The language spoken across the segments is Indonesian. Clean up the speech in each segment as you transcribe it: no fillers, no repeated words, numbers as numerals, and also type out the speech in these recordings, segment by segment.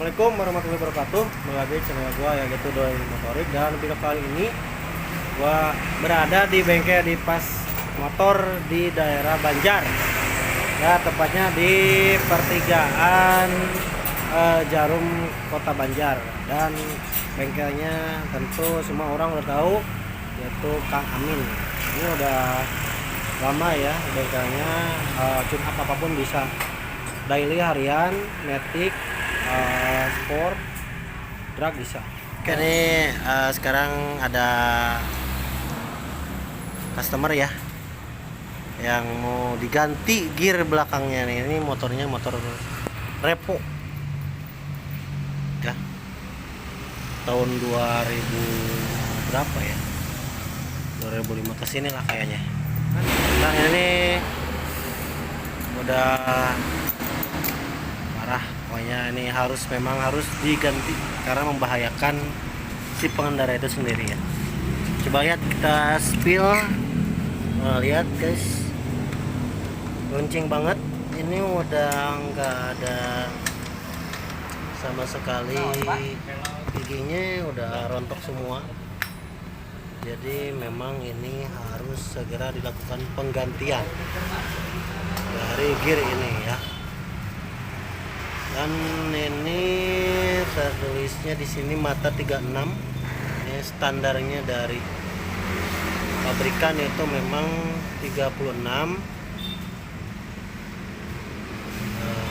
Assalamualaikum warahmatullahi wabarakatuh. Kembali lagi channel gua yang itu Doain Motorik, dan video kali ini gua berada di bengkel di pas motor di daerah Banjar. Ya, tepatnya di pertigaan Jarum Kota Banjar, dan bengkelnya tentu semua orang udah tahu, yaitu Kang Amin. Ini udah lama ya bengkelnya, tune-up apapun bisa, daily, harian, matic, sport, drag bisa. Oke, ini sekarang ada customer ya yang mau diganti gear belakangnya nih. Ini motornya motor repo ya, tahun 2000 berapa ya, 2005 kesini lah kayaknya. Nah, ini udah parah pokoknya, ini memang harus diganti karena membahayakan si pengendara itu sendiri ya. Coba lihat, kita spill. Lihat guys, lonceng banget. Ini udah nggak ada sama sekali giginya, udah rontok semua. Jadi memang ini harus segera dilakukan penggantian dari gear ini ya. Dan ini tertulisnya di sini mata 36. Ini standarnya dari pabrikan itu memang 36.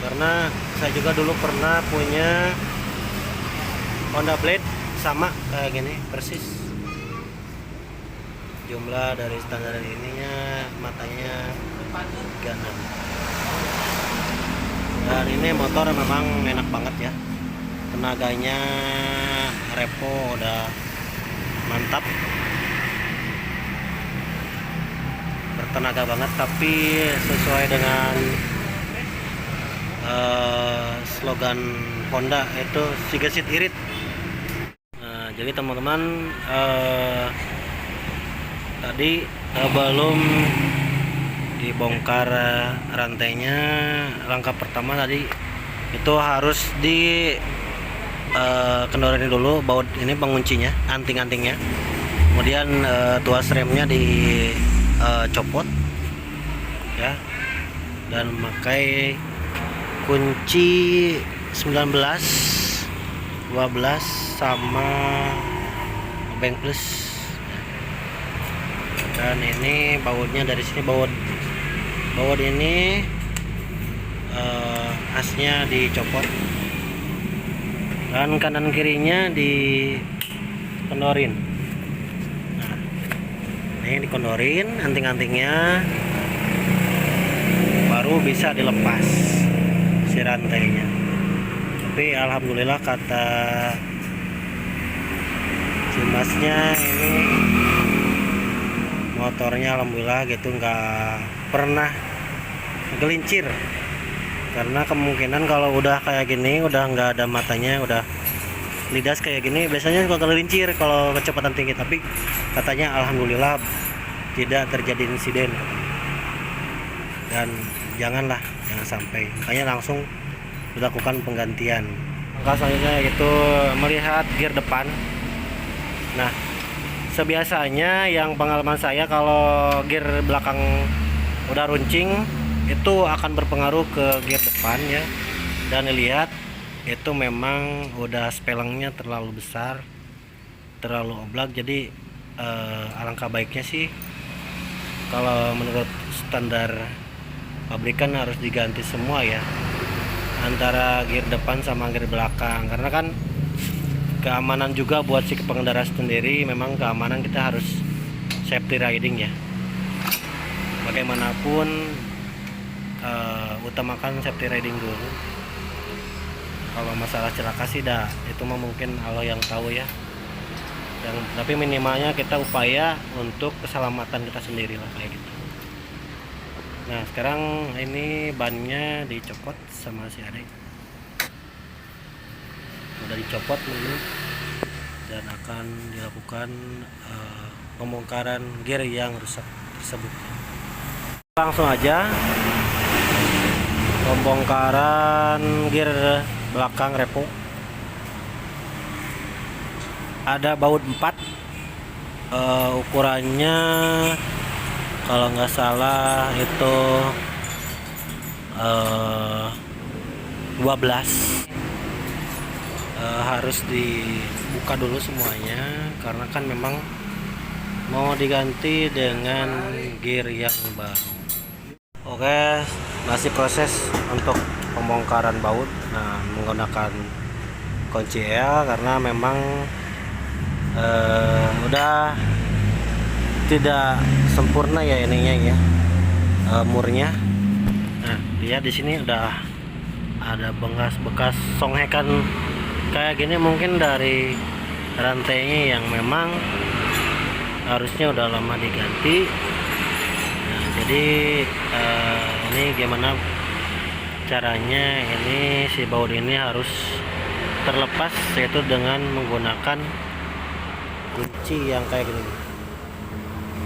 Karena saya juga dulu pernah punya Honda Blade sama kayak gini persis. Jumlah dari standar ininya matanya 36. Dan ini motor memang enak banget ya, tenaganya repo udah mantap, bertenaga banget, tapi sesuai dengan slogan Honda itu sigesit irit. Nah, jadi teman-teman, tadi belum dibongkar rantainya. Langkah pertama tadi itu harus di kendorin dulu baut ini, penguncinya, anting-antingnya, kemudian tuas remnya dicopot ya, dan memakai kunci 19, 12 sama bank plus. Dan ini bautnya dari sini, baut ini asnya dicopot, dan kanan kirinya dikendorin. Nah, ini dikendorin anting-antingnya, baru bisa dilepas si rantainya. Tapi alhamdulillah kata si masnya, ini motornya alhamdulillah gitu nggak pernah gelincir. Karena kemungkinan kalau udah kayak gini, udah nggak ada matanya, udah lidas kayak gini, biasanya suka gelincir kalau kecepatan tinggi. Tapi katanya alhamdulillah tidak terjadi insiden, dan jangan sampai, makanya langsung dilakukan penggantian. Langkah selanjutnya yaitu melihat gear depan. Nah, sebiasanya yang pengalaman saya, kalau gear belakang udah runcing itu akan berpengaruh ke gear depan ya. Dan lihat, itu memang udah spelengnya terlalu besar, terlalu oblak. Jadi alangkah baiknya sih kalau menurut standar pabrikan harus diganti semua ya, antara gear depan sama gear belakang. Karena kan keamanan juga buat si pengendara sendiri, memang keamanan kita harus safety riding ya. Bagaimanapun utamakan safety riding dulu. Kalau masalah celaka sih itu mah mungkin Allah yang tahu ya. Tapi minimalnya kita upaya untuk keselamatan kita sendiri lah, kayak gitu. Nah, sekarang ini bannya dicopot sama si adek, udah dicopot ini, dan akan dilakukan pembongkaran gear yang rusak tersebut. Langsung aja pembongkaran gear belakang repo ada baut 4, ukurannya kalau nggak salah itu 12. Harus dibuka dulu semuanya karena kan memang mau diganti dengan gear yang baru. Oke, masih proses untuk pembongkaran baut. Nah, menggunakan kunci L karena memang udah tidak sempurna ya ininya ya, murnya. Nah, dia di sini udah ada bekas songhekan kayak gini, mungkin dari rantainya yang memang harusnya udah lama diganti. Nah, jadi ini gimana caranya ini si baut ini harus terlepas, yaitu dengan menggunakan kunci yang kayak gini.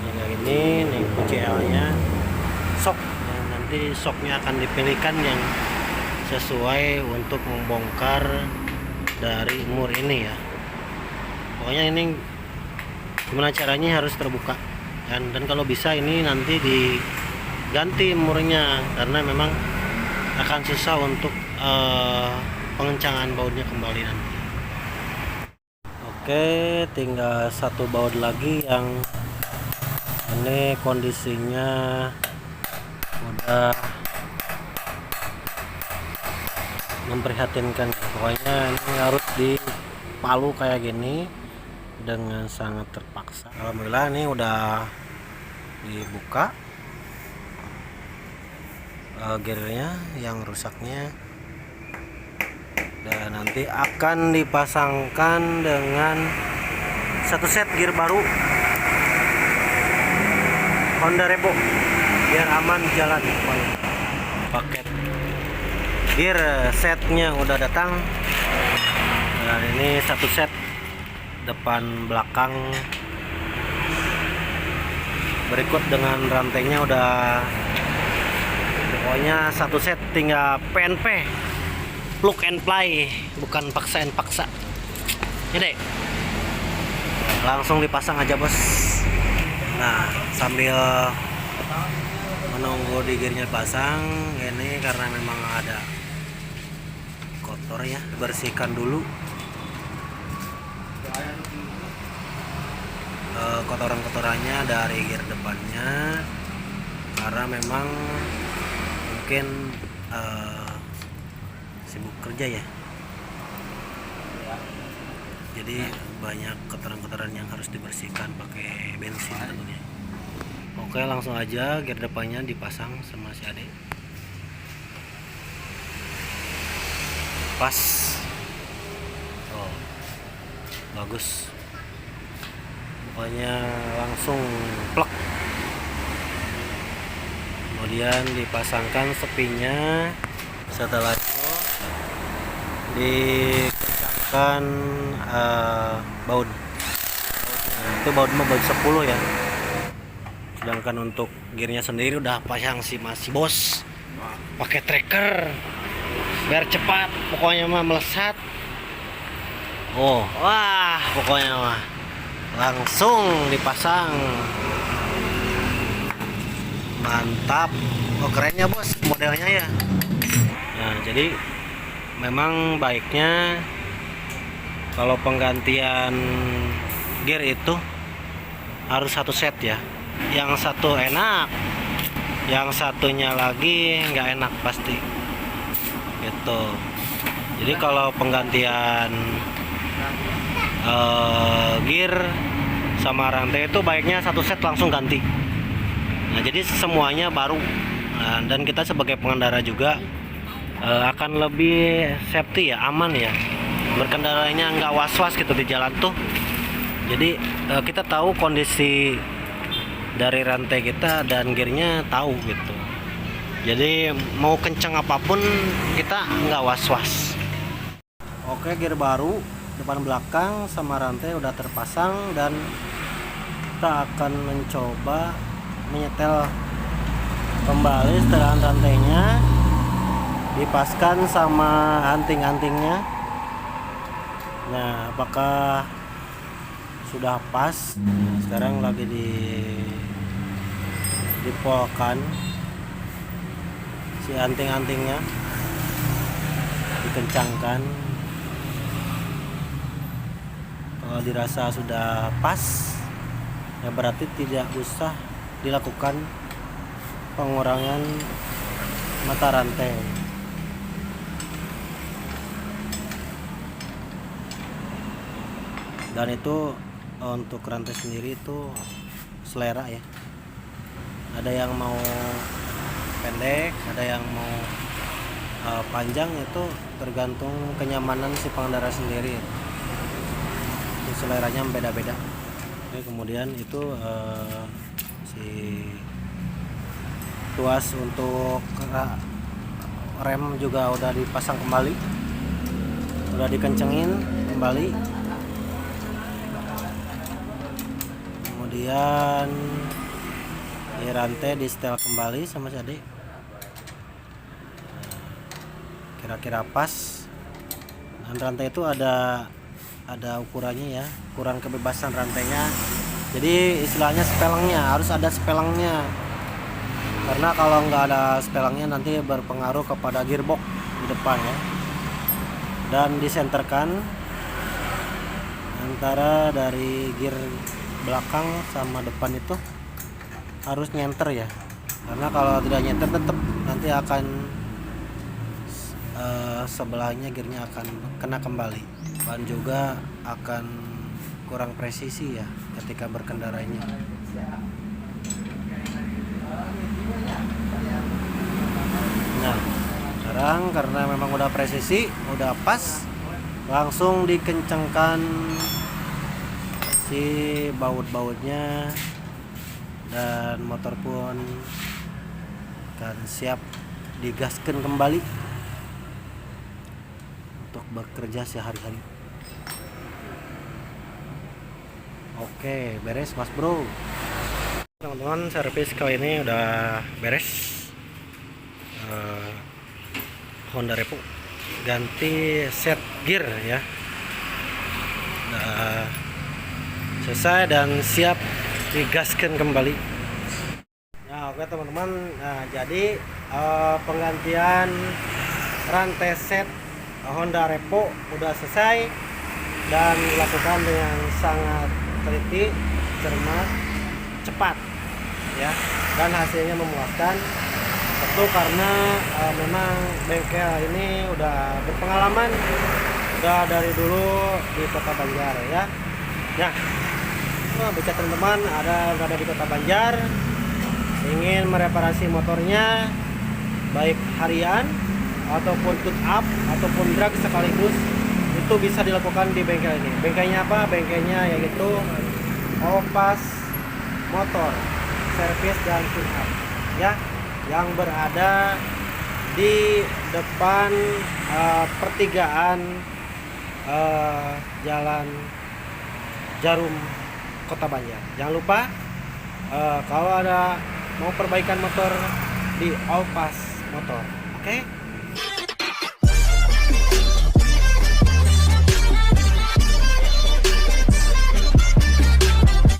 Yang kayak gini nih kunci L nya, sok. Nah, nanti soknya akan dipilihkan yang sesuai untuk membongkar dari mur ini ya. Pokoknya ini gimana caranya harus terbuka, dan kalau bisa ini nanti diganti murnya karena memang akan susah untuk pengencangan bautnya kembali nanti. Oke, tinggal satu baut lagi yang ini kondisinya udah memprihatinkan. Pokoknya ini harus dipalu kayak gini dengan sangat terpaksa. Alhamdulillah ini udah dibuka gearnya yang rusaknya, dan nanti akan dipasangkan dengan satu set gear baru Honda Revo biar aman jalan. Paket gear setnya udah datang, dan ini satu set depan belakang, berikut dengan rantainya udah, pokoknya satu set tinggal PNP, plug and play, bukan paksa ya deh, langsung dipasang aja bos. Nah, sambil menunggu di gearnya pasang ini, karena memang ada kotor ya, bersihkan dulu kotoran-kotorannya dari gear depannya, karena memang mungkin sibuk kerja ya, jadi banyak kotoran-kotoran yang harus dibersihkan pakai bensin tentunya. Oke, langsung aja gear depannya dipasang sama si Ade. Pas. Oh, bagus. Pokoknya langsung plek. Kemudian dipasangkan sepinya. Setelah itu dikencangkan baut. Itu baut 10 ya. Sedangkan untuk gearnya sendiri udah pasang si bos, pakai tracker biar cepat, pokoknya mah melesat. Oh, wah, pokoknya mah langsung dipasang, mantap. Oh, kerennya bos modelnya ya. Nah, jadi memang baiknya kalau penggantian gear itu harus satu set ya. Yang satu enak, yang satunya lagi nggak enak pasti gitu. Jadi kalau penggantian gear sama rantai itu baiknya satu set langsung ganti. Nah, jadi semuanya baru. Nah, dan kita sebagai pengendara juga akan lebih safety ya, aman ya, berkendaranya nggak was-was gitu di jalan tuh. Jadi kita tahu kondisi dari rantai kita dan gearnya tahu gitu. Jadi mau kencang apapun kita nggak was-was. Oke, gear baru depan belakang sama rantai udah terpasang, dan kita akan mencoba menyetel kembali setelan rantainya, dipaskan sama anting-antingnya. Nah, apakah sudah pas. Sekarang lagi dipolkan si anting-antingnya, dikencangkan. Kalau dirasa sudah pas, ya berarti tidak usah dilakukan pengurangan mata rantai. Dan itu untuk rantai sendiri itu selera ya, ada yang mau pendek, ada yang mau panjang, itu tergantung kenyamanan si pengendara sendiri. Itu seleranya beda-beda. Oke, kemudian itu si tuas untuk rem juga udah dipasang kembali, udah dikencengin kembali. Kemudian di rantai di setel kembali sama si adik, kira-kira pas. Dan rantai itu ada ukurannya ya, ukuran kebebasan rantainya. Jadi istilahnya spelengnya harus ada spelengnya, karena kalau nggak ada spelengnya nanti berpengaruh kepada gearbox di depan ya. Dan disenterkan antara dari gear belakang sama depan itu harus nyenter ya, karena kalau tidak nyenter tetap nanti akan sebelahnya gearnya akan kena kembali, dan juga akan kurang presisi ya ketika berkendaranya. Nah sekarang karena memang udah presisi, udah pas, langsung dikencangkan si baut-bautnya, dan motor pun akan siap digaskan kembali untuk bekerja sehari-hari. Oke, beres mas bro. Teman-teman, servis kali ini udah beres. Honda Repo ganti set gear ya, udah selesai dan siap digaskan kembali ya. Oke teman-teman, nah jadi penggantian rantai set Honda Repo udah selesai dan dilakukan dengan sangat teliti, cermat, cepat ya, dan hasilnya memuaskan. Tentu karena memang bengkel ini udah berpengalaman, udah dari dulu di Kota Banjar ya. Bisa teman-teman berada di Kota Banjar, ingin mereparasi motornya baik harian ataupun tune up ataupun drag sekaligus, itu bisa dilakukan di bengkel ini. Bengkelnya apa? Bengkelnya yaitu Opas Motor Service dan Tune Up ya, yang berada di depan pertigaan Jalan Jarum Kota Banjar. Jangan lupa kalau ada mau perbaikan motor di Opas Motor. Oke?